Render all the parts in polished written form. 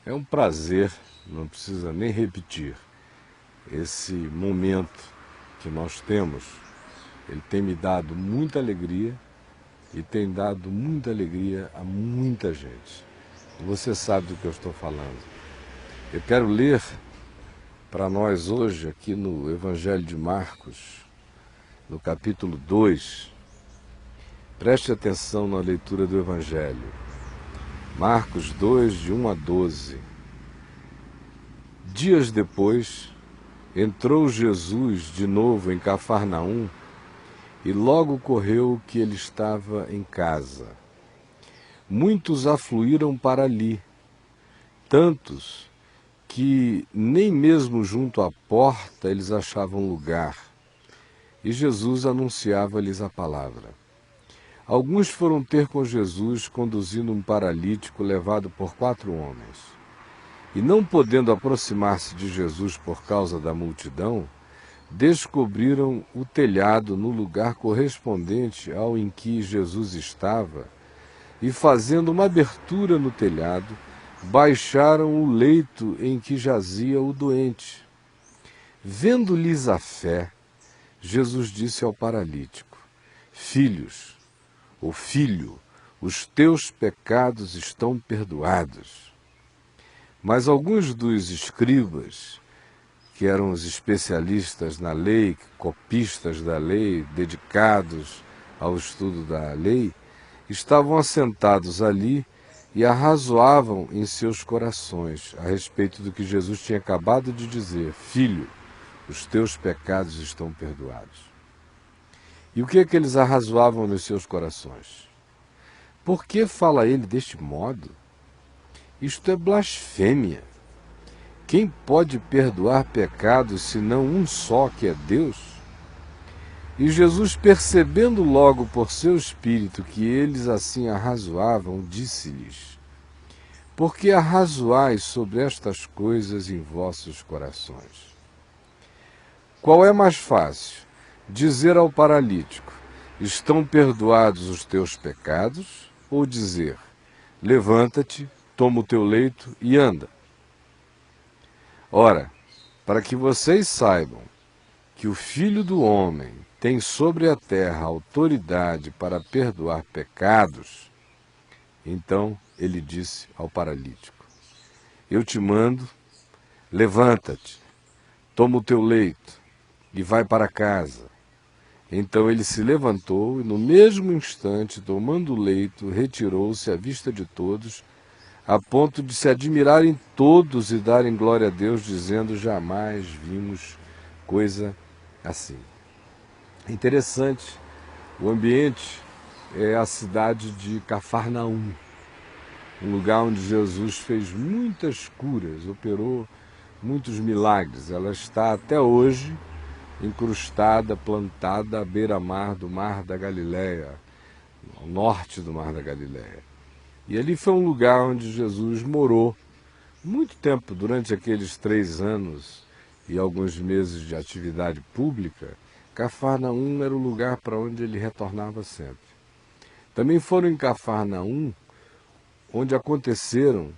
É um prazer, não precisa nem repetir, esse momento que nós temos. Ele tem me dado muita alegria e tem dado muita alegria a muita gente. Você sabe do que eu estou falando. Eu quero ler para nós hoje, aqui no Evangelho de Marcos, no capítulo 2. Preste atenção na leitura do Evangelho. Marcos 2, de 1 a 12. Dias depois, entrou Jesus de novo em Cafarnaum e logo correu que ele estava em casa. Muitos afluíram para ali, tantos que nem mesmo junto à porta eles achavam lugar, e Jesus anunciava-lhes a palavra. Alguns foram ter com Jesus conduzindo um paralítico levado por 4 homens. E não podendo aproximar-se de Jesus por causa da multidão, descobriram o telhado no lugar correspondente ao em que Jesus estava, e fazendo uma abertura no telhado, baixaram o leito em que jazia o doente. Vendo-lhes a fé, Jesus disse ao paralítico: Filho, os teus pecados estão perdoados. Mas alguns dos escribas, que eram os especialistas na lei, copistas da lei, dedicados ao estudo da lei, estavam assentados ali e arrazoavam em seus corações a respeito do que Jesus tinha acabado de dizer: Filho, os teus pecados estão perdoados. E o que é que eles arrazoavam nos seus corações? Por que fala ele deste modo? Isto é blasfêmia. Quem pode perdoar pecados senão um só, que é Deus? E Jesus, percebendo logo por seu espírito que eles assim arrazoavam, disse-lhes: Por que arrazoais sobre estas coisas em vossos corações? Qual é mais fácil? Dizer ao paralítico: Estão perdoados os teus pecados? Ou dizer: Levanta-te, toma o teu leito e anda? Ora, para que vocês saibam que o Filho do Homem tem sobre a terra autoridade para perdoar pecados, então ele disse ao paralítico: Eu te mando, levanta-te, toma o teu leito e vai para casa. Então ele se levantou e, no mesmo instante, tomando o leito, retirou-se à vista de todos, a ponto de se admirarem todos e darem glória a Deus, dizendo: Jamais vimos coisa assim. Interessante, o ambiente é a cidade de Cafarnaum, um lugar onde Jesus fez muitas curas, operou muitos milagres. Ela está até hoje incrustada, plantada à beira-mar do Mar da Galileia, ao norte do Mar da Galileia. E ali foi um lugar onde Jesus morou muito tempo, durante aqueles 3 anos e alguns meses de atividade pública. Cafarnaum era o lugar para onde ele retornava sempre. Também foram em Cafarnaum onde aconteceram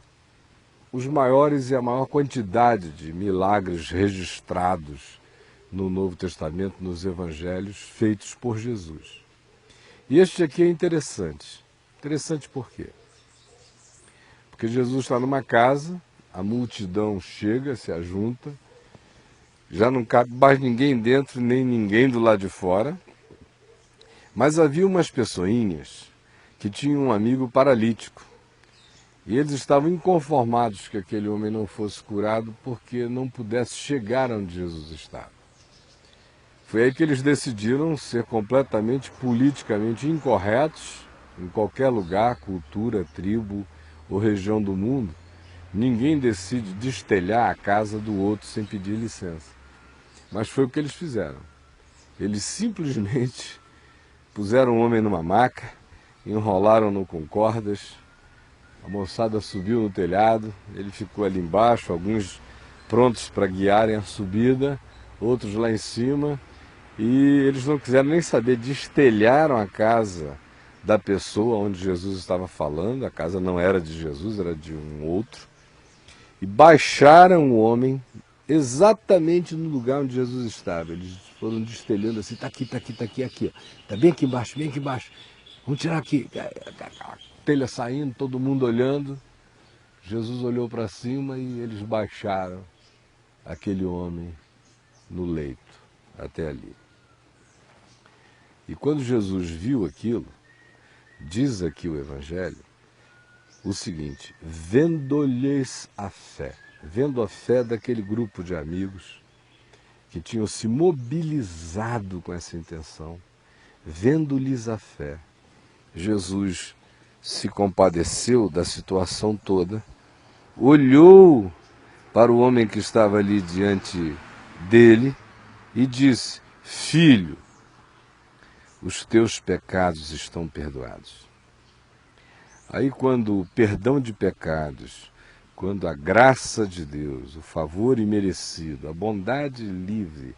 os maiores e a maior quantidade de milagres registrados no Novo Testamento, nos Evangelhos, feitos por Jesus. E este aqui é interessante. Interessante por quê? Porque Jesus está numa casa, a multidão chega, se ajunta, já não cabe mais ninguém dentro, nem ninguém do lado de fora, mas havia umas pessoinhas que tinham um amigo paralítico, e eles estavam inconformados que aquele homem não fosse curado porque não pudesse chegar onde Jesus estava. Foi aí que eles decidiram ser completamente politicamente incorretos em qualquer lugar, cultura, tribo ou região do mundo. Ninguém decide destelhar a casa do outro sem pedir licença. Mas foi o que eles fizeram. Eles simplesmente puseram o homem numa maca, enrolaram-no com cordas, a moçada subiu no telhado, ele ficou ali embaixo, alguns prontos para guiarem a subida, outros lá em cima. E eles não quiseram nem saber, destelharam a casa da pessoa onde Jesus estava falando. A casa não era de Jesus, era de um outro. e baixaram o homem exatamente no lugar onde Jesus estava. Eles foram destelhando assim, está aqui, está aqui, está aqui, aqui. Está bem aqui embaixo, bem aqui embaixo. Vamos tirar aqui. A telha saindo, todo mundo olhando. Jesus olhou para cima e eles baixaram aquele homem no leito, até ali. E quando Jesus viu aquilo, diz aqui o Evangelho, o seguinte: vendo-lhes a fé, vendo a fé daquele grupo de amigos que tinham se mobilizado com essa intenção, vendo-lhes a fé, Jesus se compadeceu da situação toda, olhou para o homem que estava ali diante dele e disse: filho, os teus pecados estão perdoados. Aí, quando o perdão de pecados, quando a graça de Deus, o favor imerecido, a bondade livre,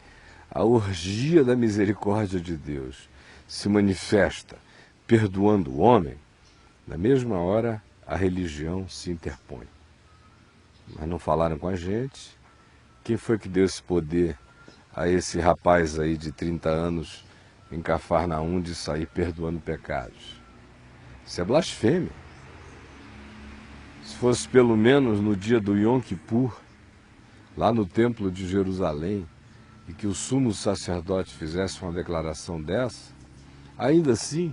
a orgia da misericórdia de Deus se manifesta perdoando o homem, na mesma hora a religião se interpõe. Mas não falaram com a gente. Quem foi que deu esse poder a esse rapaz aí de 30 anos em Cafarnaum de sair perdoando pecados? Isso é blasfêmia. Se fosse pelo menos no dia do Yom Kippur, lá no templo de Jerusalém, e que o sumo sacerdote fizesse uma declaração dessa, ainda assim,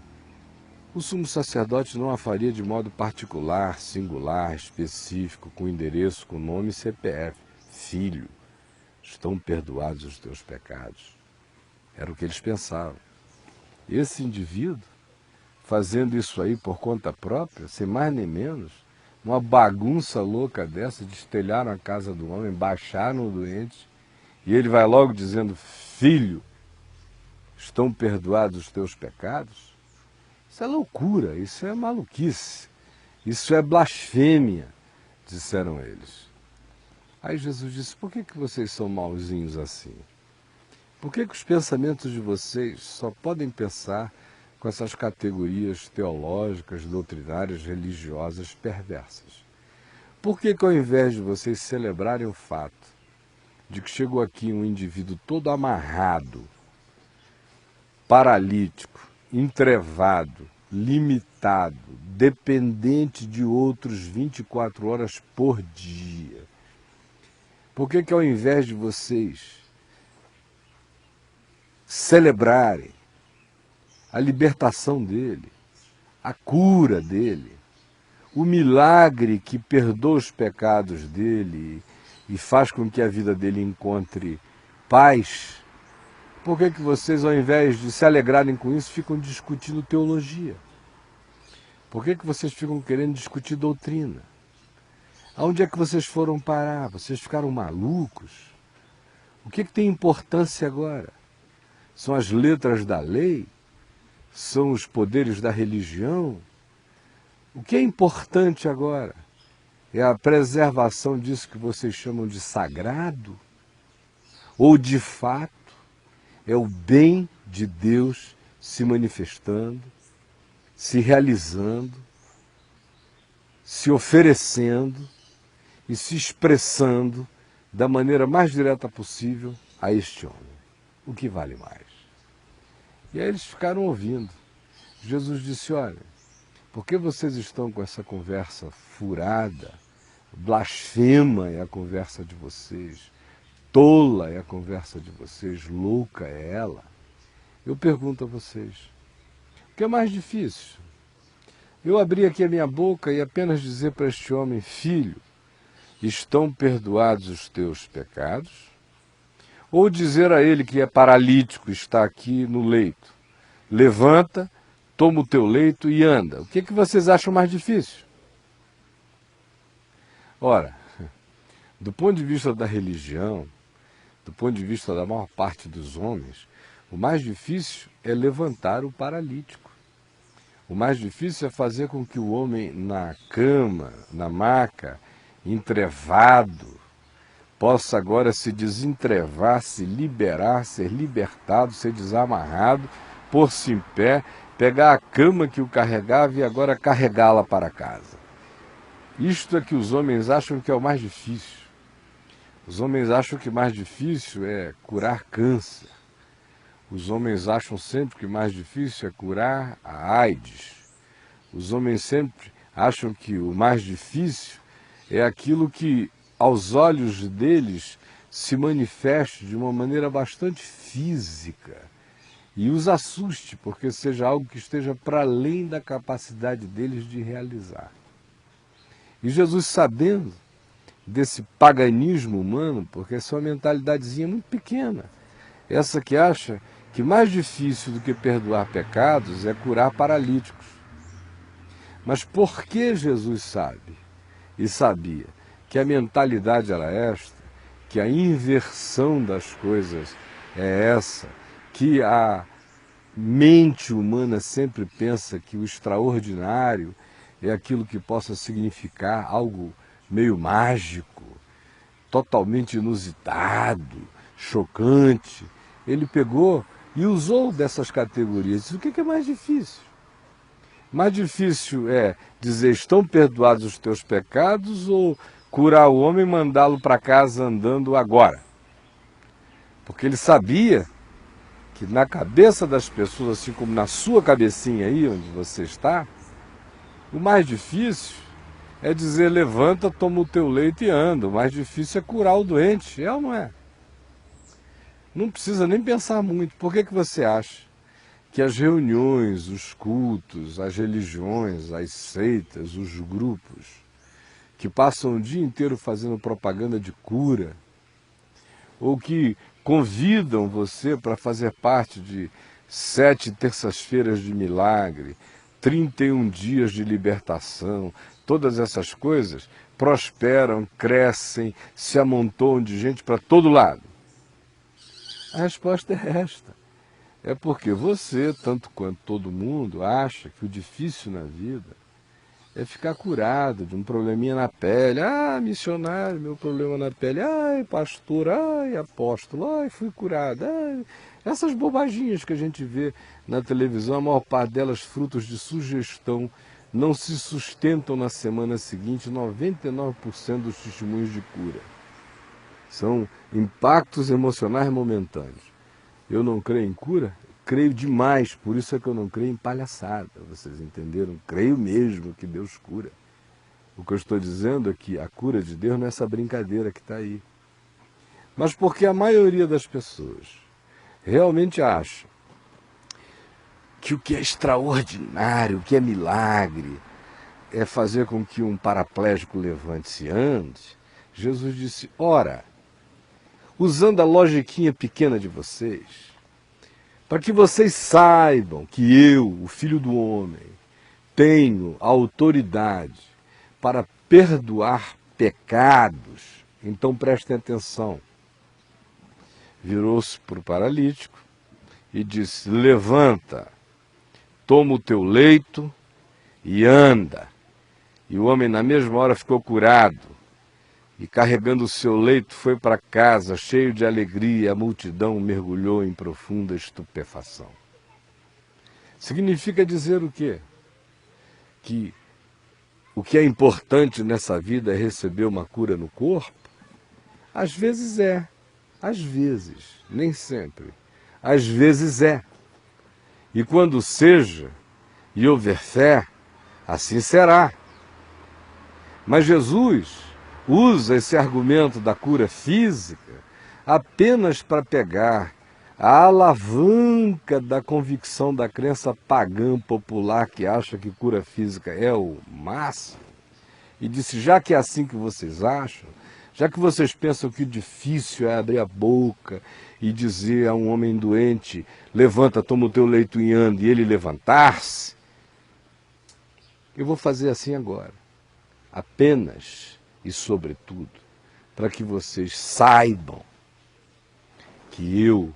o sumo sacerdote não a faria de modo particular, singular, específico, com endereço, com nome e CPF. Filho, estão perdoados os teus pecados. Era o que eles pensavam. Esse indivíduo, fazendo isso aí por conta própria, sem mais nem menos, uma bagunça louca dessa, destelharam a casa do homem, baixaram o doente, e ele vai logo dizendo: filho, estão perdoados os teus pecados? Isso é loucura, isso é maluquice, isso é blasfêmia, disseram eles. Aí Jesus disse: por que vocês são mauzinhos assim? Por que os pensamentos de vocês só podem pensar com essas categorias teológicas, doutrinárias, religiosas perversas? Por que ao invés de vocês celebrarem o fato de que chegou aqui um indivíduo todo amarrado, paralítico, entrevado, limitado, dependente de outros 24 horas por dia, por que ao invés de vocês celebrarem a libertação dele, a cura dele, o milagre que perdoa os pecados dele e faz com que a vida dele encontre paz, por que vocês, ao invés de se alegrarem com isso, ficam discutindo teologia? Por que vocês ficam querendo discutir doutrina? Aonde é que vocês foram parar? Vocês ficaram malucos? O que tem importância agora? São as letras da lei? São os poderes da religião? O que é importante agora? É a preservação disso que vocês chamam de sagrado? Ou, de fato, é o bem de Deus se manifestando, se realizando, se oferecendo e se expressando da maneira mais direta possível a este homem? O que vale mais? E aí eles ficaram ouvindo. Jesus disse: olha, por que vocês estão com essa conversa furada? Blasfema é a conversa de vocês, tola é a conversa de vocês, louca é ela. Eu pergunto a vocês, o que é mais difícil? Eu abrir aqui a minha boca e apenas dizer para este homem: filho, estão perdoados os teus pecados? Ou dizer a ele que é paralítico, está aqui no leito: levanta, toma o teu leito e anda. O que vocês acham mais difícil? Ora, do ponto de vista da religião, do ponto de vista da maior parte dos homens, o mais difícil é levantar o paralítico. O mais difícil é fazer com que o homem na cama, na maca, entrevado, possa agora se desentrevar, se liberar, ser libertado, ser desamarrado, pôr-se em pé, pegar a cama que o carregava e agora carregá-la para casa. Isto é que os homens acham que é o mais difícil. Os homens acham que o mais difícil é curar câncer. Os homens acham sempre que o mais difícil é curar a AIDS. Os homens sempre acham que o mais difícil é aquilo que, aos olhos deles, se manifeste de uma maneira bastante física e os assuste, porque seja algo que esteja para além da capacidade deles de realizar. E Jesus, sabendo desse paganismo humano, porque essa é uma mentalidadezinha muito pequena, essa que acha que mais difícil do que perdoar pecados é curar paralíticos. Mas por que Jesus sabe e sabia que a mentalidade era esta, que a inversão das coisas é essa, que a mente humana sempre pensa que o extraordinário é aquilo que possa significar algo meio mágico, totalmente inusitado, chocante? Ele pegou e usou dessas categorias. O que é mais difícil? Mais difícil é dizer: estão perdoados os teus pecados, ou curar o homem e mandá-lo para casa andando agora? Porque ele sabia que na cabeça das pessoas, assim como na sua cabecinha aí onde você está, o mais difícil é dizer: levanta, toma o teu leito e anda. O mais difícil é curar o doente, é ou não é? Não precisa nem pensar muito. Por que você acha que as reuniões, os cultos, as religiões, as seitas, os grupos, que passam o dia inteiro fazendo propaganda de cura, ou que convidam você para fazer parte de 7 terças-feiras de milagre, 31 dias de libertação, todas essas coisas prosperam, crescem, se amontoam de gente para todo lado? A resposta é esta. É porque você, tanto quanto todo mundo, acha que o difícil na vida é ficar curado de um probleminha na pele. Ah, missionário, meu problema na pele. Ai, pastor, ai, apóstolo, ai, fui curado. Ai. Essas bobaginhas que a gente vê na televisão, a maior parte delas frutos de sugestão, não se sustentam na semana seguinte. 99% dos testemunhos de cura são impactos emocionais momentâneos. Eu não creio em cura? Creio demais, por isso é que eu não creio em palhaçada, vocês entenderam? Creio mesmo que Deus cura. O que eu estou dizendo é que a cura de Deus não é essa brincadeira que está aí. Mas porque a maioria das pessoas realmente acha que o que é extraordinário, o que é milagre, é fazer com que um paraplégico levante-se e ande, Jesus disse: ora, usando a logiquinha pequena de vocês, para que vocês saibam que eu, o Filho do Homem, tenho autoridade para perdoar pecados, então prestem atenção. Virou-se para o paralítico e disse: levanta, toma o teu leito e anda. E o homem na mesma hora ficou curado. E carregando o seu leito foi para casa, cheio de alegria, a multidão mergulhou em profunda estupefação. Significa dizer o quê? Que o que é importante nessa vida é receber uma cura no corpo? Às vezes é, às vezes, nem sempre. Às vezes é. E quando seja e houver fé, assim será. Mas Jesus usa esse argumento da cura física apenas para pegar a alavanca da convicção da crença pagã popular que acha que cura física é o máximo, e disse: já que é assim que vocês acham, já que vocês pensam que o difícil é abrir a boca e dizer a um homem doente: levanta, toma o teu leito e anda, e ele levantar-se, eu vou fazer assim agora, apenas e sobretudo, para que vocês saibam que eu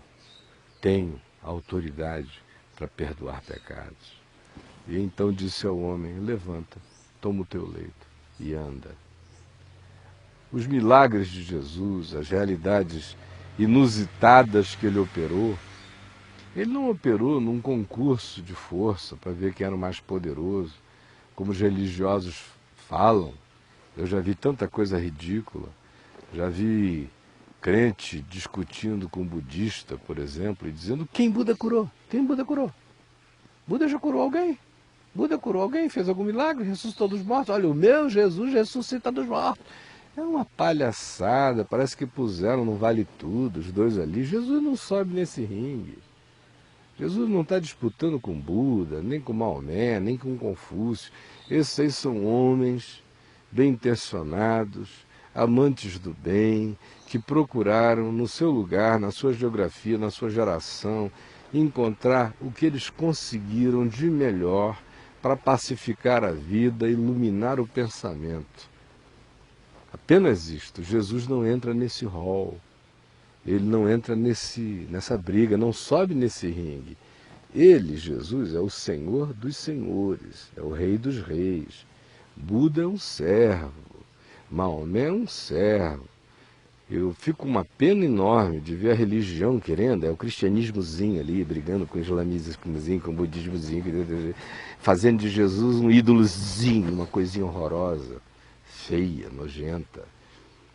tenho autoridade para perdoar pecados. E então disse ao homem: levanta, toma o teu leito e anda. Os milagres de Jesus, as realidades inusitadas que ele não operou num concurso de força para ver quem era o mais poderoso, como os religiosos falam. Eu já vi tanta coisa ridícula, já vi crente discutindo com budista, por exemplo, e dizendo quem Buda curou? Quem Buda curou? Buda já curou alguém? Buda curou alguém? Fez algum milagre? Ressuscitou dos mortos? Olha, o meu Jesus ressuscita dos mortos. É uma palhaçada, parece que puseram no Vale Tudo, os dois ali. Jesus não sobe nesse ringue. Jesus não está disputando com Buda, nem com Maomé, nem com Confúcio. Esses aí são homens bem intencionados, amantes do bem, que procuraram no seu lugar, na sua geografia, na sua geração, encontrar o que eles conseguiram de melhor para pacificar a vida, iluminar o pensamento. Apenas isto. Jesus não entra nesse hall, ele não entra nessa briga, não sobe nesse ringue. Ele, Jesus, é o Senhor dos senhores, é o Rei dos reis. Buda é um servo, Maomé é um servo. Eu fico com uma pena enorme de ver a religião querendo, é o cristianismozinho ali, brigando com o islamismozinho, com o budismozinho, fazendo de Jesus um ídolozinho, uma coisinha horrorosa, feia, nojenta.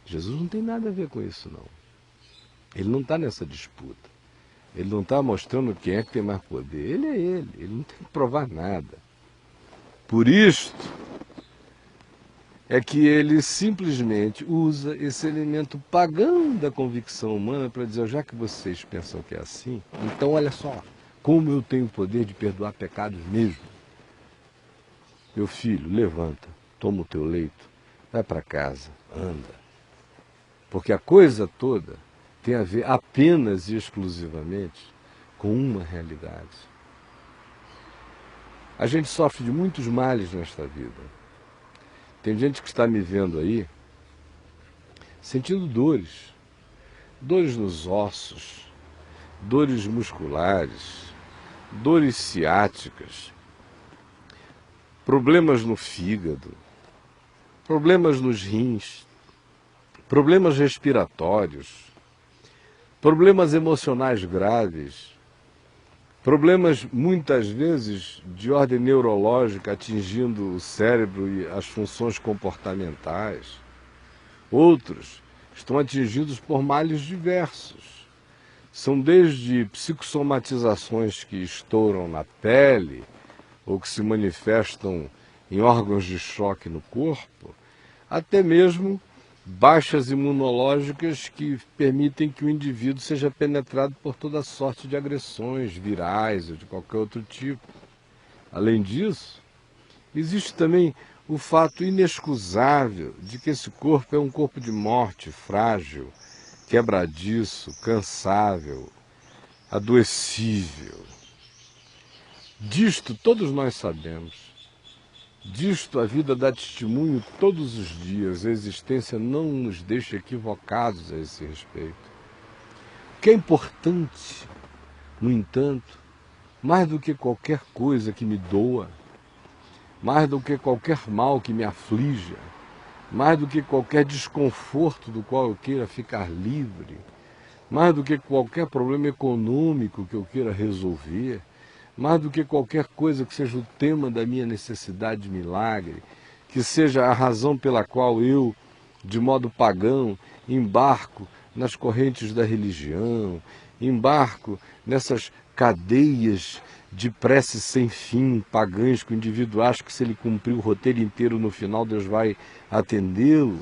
Jesus não tem nada a ver com isso, não. Ele não está nessa disputa. Ele não está mostrando quem é que tem mais poder. Ele é ele não tem que provar nada. Por isto é que ele simplesmente usa esse elemento pagão da convicção humana para dizer, já que vocês pensam que é assim, então olha só, como eu tenho o poder de perdoar pecados mesmo. Meu filho, levanta, toma o teu leito, vai para casa, anda. Porque a coisa toda tem a ver apenas e exclusivamente com uma realidade. A gente sofre de muitos males nesta vida. Tem gente que está me vendo aí sentindo dores, dores nos ossos, dores musculares, dores ciáticas, problemas no fígado, problemas nos rins, problemas respiratórios, problemas emocionais graves, problemas muitas vezes de ordem neurológica atingindo o cérebro e as funções comportamentais. Outros estão atingidos por males diversos. São desde psicossomatizações que estouram na pele ou que se manifestam em órgãos de choque no corpo, até mesmo baixas imunológicas que permitem que o indivíduo seja penetrado por toda sorte de agressões virais ou de qualquer outro tipo. Além disso, existe também o fato inexcusável de que esse corpo é um corpo de morte, frágil, quebradiço, cansável, adoecível. Disto todos nós sabemos. Disto a vida dá testemunho todos os dias, a existência não nos deixa equivocados a esse respeito. O que é importante, no entanto, mais do que qualquer coisa que me doa, mais do que qualquer mal que me aflija, mais do que qualquer desconforto do qual eu queira ficar livre, mais do que qualquer problema econômico que eu queira resolver, mais do que qualquer coisa que seja o tema da minha necessidade de milagre, que seja a razão pela qual eu, de modo pagão, embarco nas correntes da religião, embarco nessas cadeias de preces sem fim, pagãs, que o indivíduo acha que se ele cumprir o roteiro inteiro, no final Deus vai atendê-lo.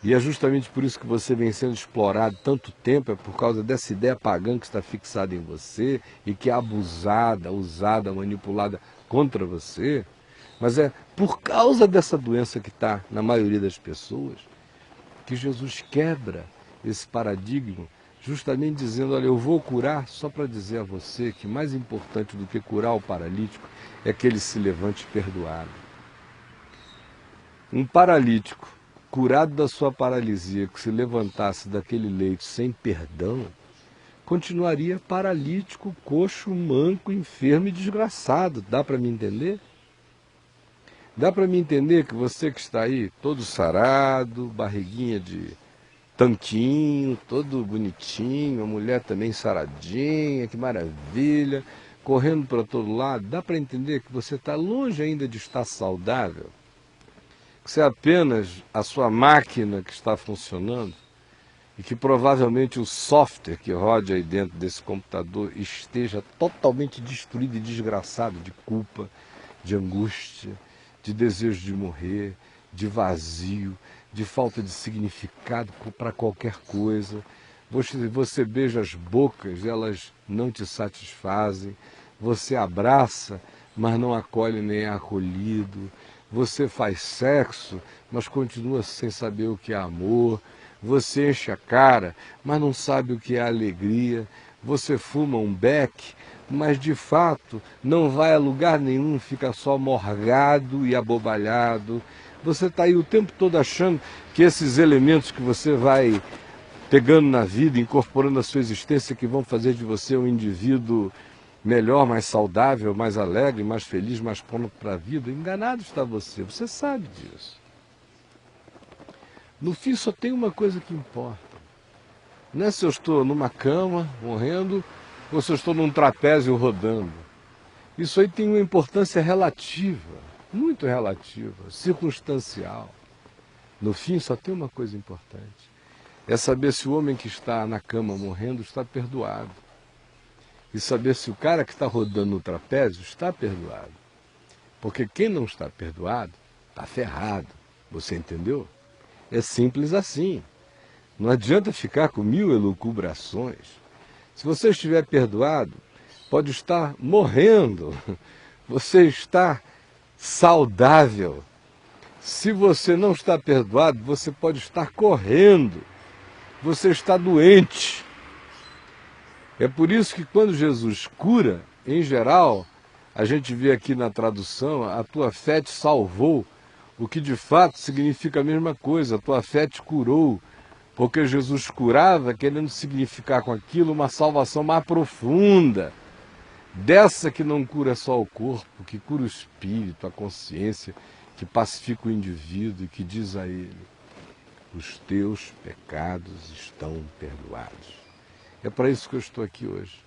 E é justamente por isso que você vem sendo explorado tanto tempo, é por causa dessa ideia pagã que está fixada em você e que é abusada, usada, manipulada contra você. Mas é por causa dessa doença que está na maioria das pessoas que Jesus quebra esse paradigma, justamente dizendo, olha, eu vou curar só para dizer a você que mais importante do que curar o paralítico é que ele se levante perdoado. Um paralítico curado da sua paralisia, que se levantasse daquele leito sem perdão, continuaria paralítico, coxo, manco, enfermo e desgraçado. Dá para me entender? Dá para me entender que você que está aí, todo sarado, barriguinha de tanquinho, todo bonitinho, a mulher também saradinha, que maravilha, correndo para todo lado, dá para entender que você está longe ainda de estar saudável? Você é apenas a sua máquina que está funcionando e que provavelmente o software que roda aí dentro desse computador esteja totalmente destruído e desgraçado de culpa, de angústia, de desejo de morrer, de vazio, de falta de significado para qualquer coisa. Você beija as bocas, elas não te satisfazem. Você abraça, mas não acolhe nem é acolhido. Você faz sexo, mas continua sem saber o que é amor. Você enche a cara, mas não sabe o que é alegria. Você fuma um beck, mas de fato não vai a lugar nenhum, fica só morgado e abobalhado. Você está aí o tempo todo achando que esses elementos que você vai pegando na vida, incorporando a sua existência, que vão fazer de você um indivíduo melhor, mais saudável, mais alegre, mais feliz, mais pronto para a vida. Enganado está você, você sabe disso. No fim só tem uma coisa que importa. Não é se eu estou numa cama, morrendo, ou se eu estou num trapézio rodando. Isso aí tem uma importância relativa, muito relativa, circunstancial. No fim só tem uma coisa importante. É saber se o homem que está na cama morrendo está perdoado. E saber se o cara que está rodando no trapézio está perdoado. Porque quem não está perdoado, está ferrado. Você entendeu? É simples assim. Não adianta ficar com 1000 elucubrações. Se você estiver perdoado, pode estar morrendo. Você está saudável. Se você não está perdoado, você pode estar correndo. Você está doente. É por isso que quando Jesus cura, em geral, a gente vê aqui na tradução, a tua fé te salvou, o que de fato significa a mesma coisa, a tua fé te curou, porque Jesus curava querendo significar com aquilo uma salvação mais profunda, dessa que não cura só o corpo, que cura o espírito, a consciência, que pacifica o indivíduo e que diz a ele: os teus pecados estão perdoados. É para isso que eu estou aqui hoje,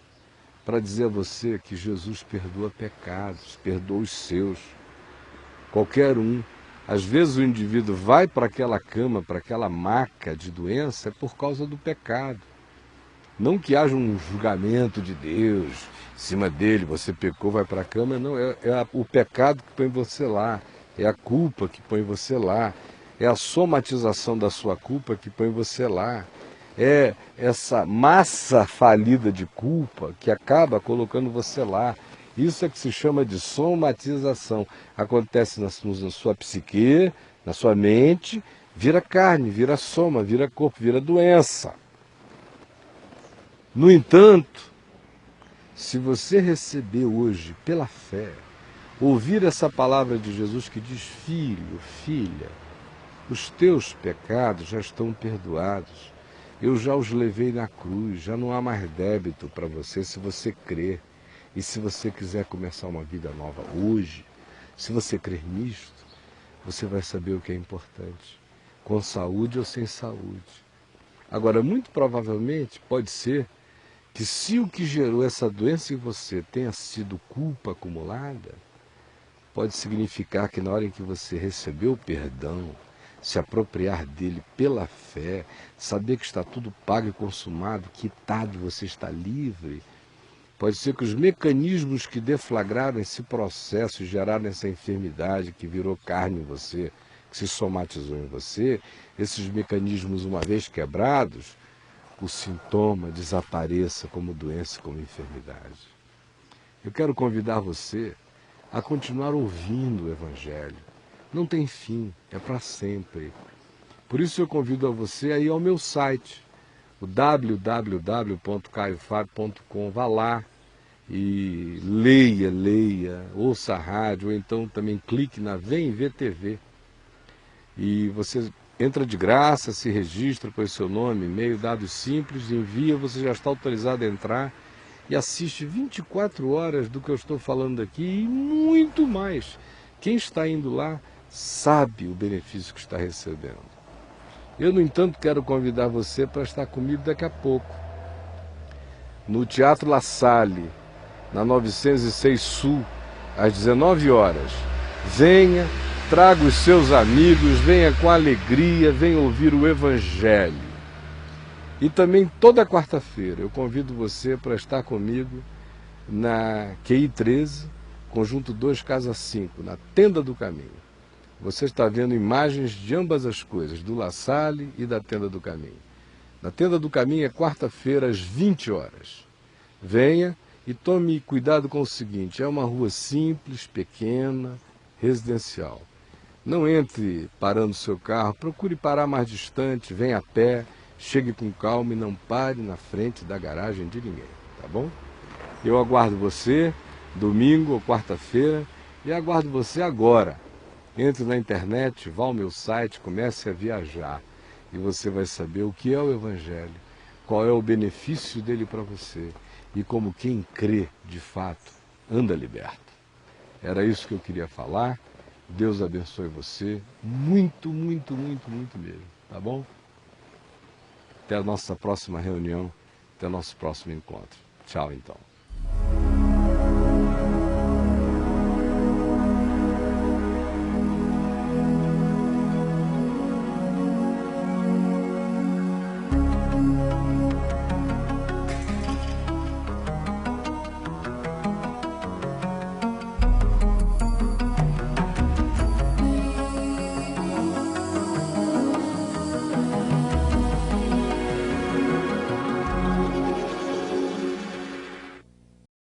para dizer a você que Jesus perdoa pecados, perdoa os seus, qualquer um. Às vezes o indivíduo vai para aquela cama, para aquela maca de doença, é por causa do pecado. Não que haja um julgamento de Deus em cima dele, você pecou, vai para a cama, não, o pecado que põe você lá, é a culpa que põe você lá, é a somatização da sua culpa que põe você lá. É essa massa falida de culpa que acaba colocando você lá. Isso é que se chama de somatização. Acontece na sua psique, na sua mente, vira carne, vira soma, vira corpo, vira doença. No entanto, se você receber hoje, pela fé, ouvir essa palavra de Jesus que diz: filho, filha, os teus pecados já estão perdoados. Eu já os levei na cruz, já não há mais débito para você se você crer. E se você quiser começar uma vida nova hoje, se você crer nisto, você vai saber o que é importante, com saúde ou sem saúde. Agora, muito provavelmente, pode ser que se o que gerou essa doença em você tenha sido culpa acumulada, pode significar que na hora em que você recebeu o perdão, se apropriar dele pela fé, saber que está tudo pago e consumado, quitado, você está livre. Pode ser que os mecanismos que deflagraram esse processo, geraram essa enfermidade que virou carne em você, que se somatizou em você, esses mecanismos, uma vez quebrados, o sintoma desapareça como doença, como enfermidade. Eu quero convidar você a continuar ouvindo o Evangelho. Não tem fim, é para sempre. Por isso eu convido a você a ir ao meu site, o www.caiofabio.com. Vá lá e leia, ouça a rádio, ou então também clique na Vem Ver TV. E você entra de graça, se registra com o seu nome, e-mail, dados simples, envia, você já está autorizado a entrar e assiste 24 horas do que eu estou falando aqui e muito mais. Quem está indo lá sabe o benefício que está recebendo. Eu, no entanto, quero convidar você para estar comigo daqui a pouco, no Teatro La Salle, na 906 Sul, às 19 horas. Venha, traga os seus amigos, venha com alegria, venha ouvir o Evangelho. E também toda quarta-feira eu convido você para estar comigo na QI 13, Conjunto 2, Casa 5, na Tenda do Caminho. Você está vendo imagens de ambas as coisas, do La Salle e da Tenda do Caminho. Na Tenda do Caminho é quarta-feira às 20 horas. Venha e tome cuidado com o seguinte, é uma rua simples, pequena, residencial. Não entre parando seu carro, procure parar mais distante, venha a pé, chegue com calma e não pare na frente da garagem de ninguém, tá bom? Eu aguardo você domingo ou quarta-feira e aguardo você agora. Entre na internet, vá ao meu site, comece a viajar e você vai saber o que é o Evangelho, qual é o benefício dele para você e como quem crê de fato anda liberto. Era isso que eu queria falar. Deus abençoe você muito, muito, muito, muito mesmo, tá bom? Até a nossa próxima reunião, até o nosso próximo encontro. Tchau, então.